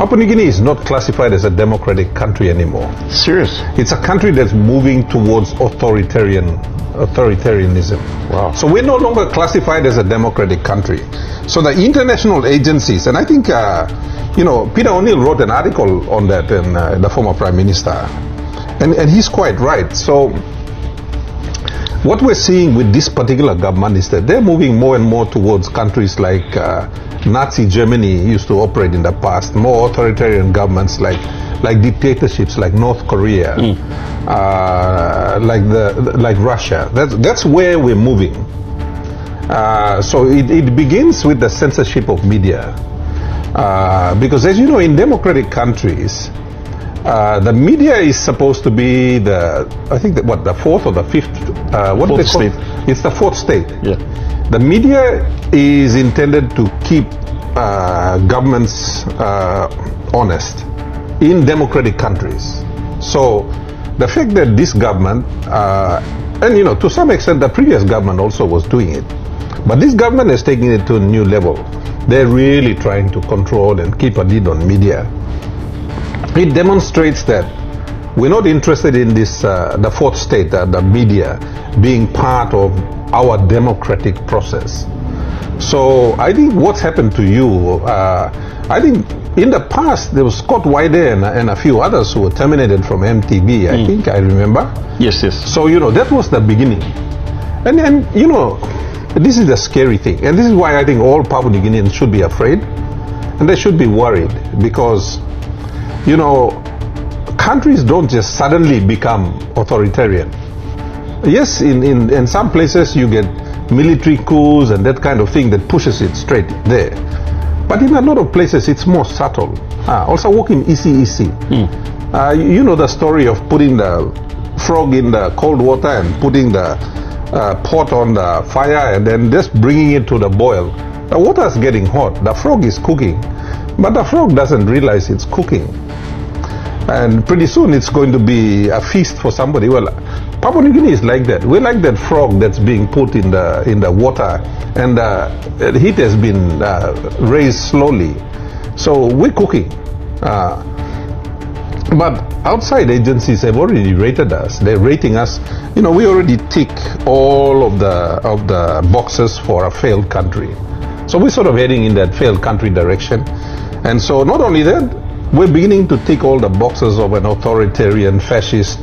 Papua New Guinea is not classified as a democratic country anymore. Serious? It's a country that's moving towards authoritarianism. Wow. So we're no longer classified as a democratic country. So the international agencies, and I think, Peter O'Neill wrote an article on that, in the former Prime Minister, and he's quite right. So what we're seeing with this particular government is that they're moving more and more towards countries like Nazi Germany used to operate in the past, more authoritarian governments like dictatorships like North Korea, like Russia. That's where we're moving. So it begins with the censorship of media, because as you know, in democratic countries, the media is supposed to be the fourth or the fifth? Fourth state. It's the fourth state. Yeah. The media is intended to keep governments honest in democratic countries. So the fact that this government, and to some extent the previous government also was doing it, but this government is taking it to a new level. They're really trying to control and keep a lid on media. It demonstrates that we're not interested in this, the fourth state, the media, being part of our democratic process. So I think what's happened to you, I think in the past there was Scott Wyder and a few others who were terminated from MTV, I think I remember. Yes. So, that was the beginning. And this is the scary thing. And this is why I think all Papua New Guineans should be afraid and they should be worried, because countries don't just suddenly become authoritarian. Yes, in some places you get military coups and that kind of thing that pushes it straight there. But in a lot of places it's more subtle. Also walking easy. You know the story of putting the frog in the cold water and putting the pot on the fire and then just bringing it to the boil. The water is getting hot, the frog is cooking, but the frog doesn't realize it's cooking. And pretty soon it's going to be a feast for somebody. Well, Papua New Guinea is like that. We're like that frog that's being put in the water, and the heat has been raised slowly. So we're cooking. But outside agencies have already rated us. They're rating us. We already tick all of the boxes for a failed country. So we're sort of heading in that failed country direction. And so not only that, we're beginning to tick all the boxes of an authoritarian fascist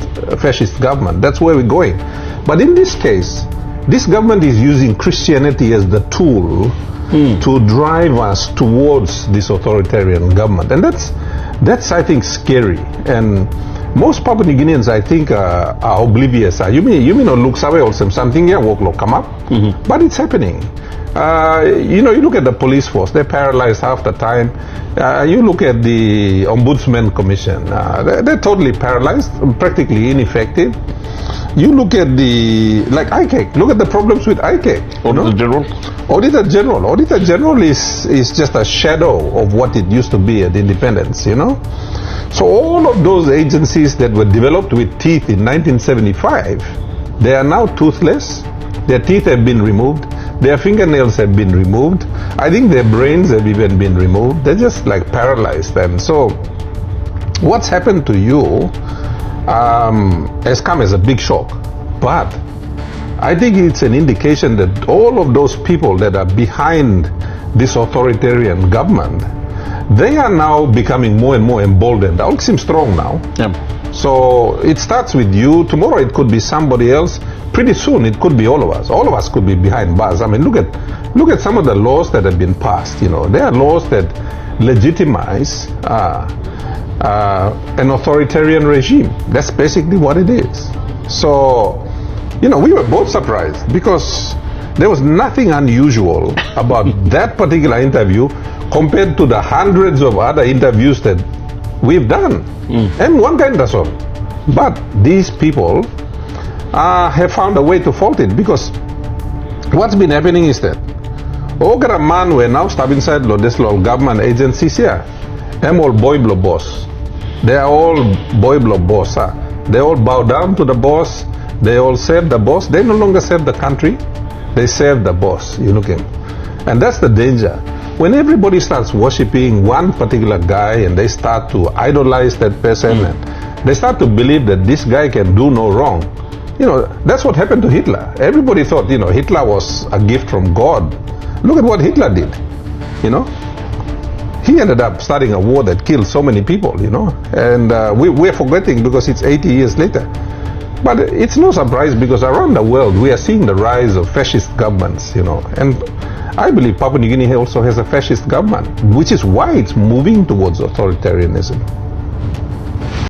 government. That's where we're going. But in this case, this government is using Christianity as the tool to drive us towards this authoritarian government. And that's I think scary. And most Papua New Guineans, I think, are oblivious. You may not look away or something, come up, but it's happening. You look at the police force, they're paralyzed half the time. You look at the Ombudsman Commission, they're totally paralyzed, practically ineffective. You look at like ICAC, look at the problems with ICAC. Auditor General is just a shadow of what it used to be at independence, So all of those agencies that were developed with teeth in 1975, they are now toothless. Their teeth have been removed. Their fingernails have been removed. I think their brains have even been removed. They're just like paralyzed. And so what's happened to you has come as a big shock. But I think it's an indication that all of those people that are behind this authoritarian government, they are now becoming more and more emboldened. They all seem strong now. Yeah. So it starts with you. Tomorrow it could be somebody else. Pretty soon it could be all of us. All of us could be behind bars. I mean, look at some of the laws that have been passed. There are laws that legitimize an authoritarian regime. That's basically what it is. So, we were both surprised because there was nothing unusual about that particular interview compared to the hundreds of other interviews that we've done. And one kind does all. But these people have found a way to fault it, because what's been happening is that Ogara man we now stop inside this government agencies here. I'm all boyblo boss. They are all boyblo boss. They all bow down to the boss. They all serve the boss. They no longer serve the country. They serve the boss. You look at him. And that's the danger. when everybody starts worshipping one particular guy and they start to idolize that person and they start to believe that this guy can do no wrong, that's what happened to Hitler. Everybody thought, Hitler was a gift from God. Look at what Hitler did, He ended up starting a war that killed so many people, and we're forgetting because it's 80 years later. But it's no surprise because around the world we are seeing the rise of fascist governments, and I believe Papua New Guinea also has a fascist government, which is why it's moving towards authoritarianism.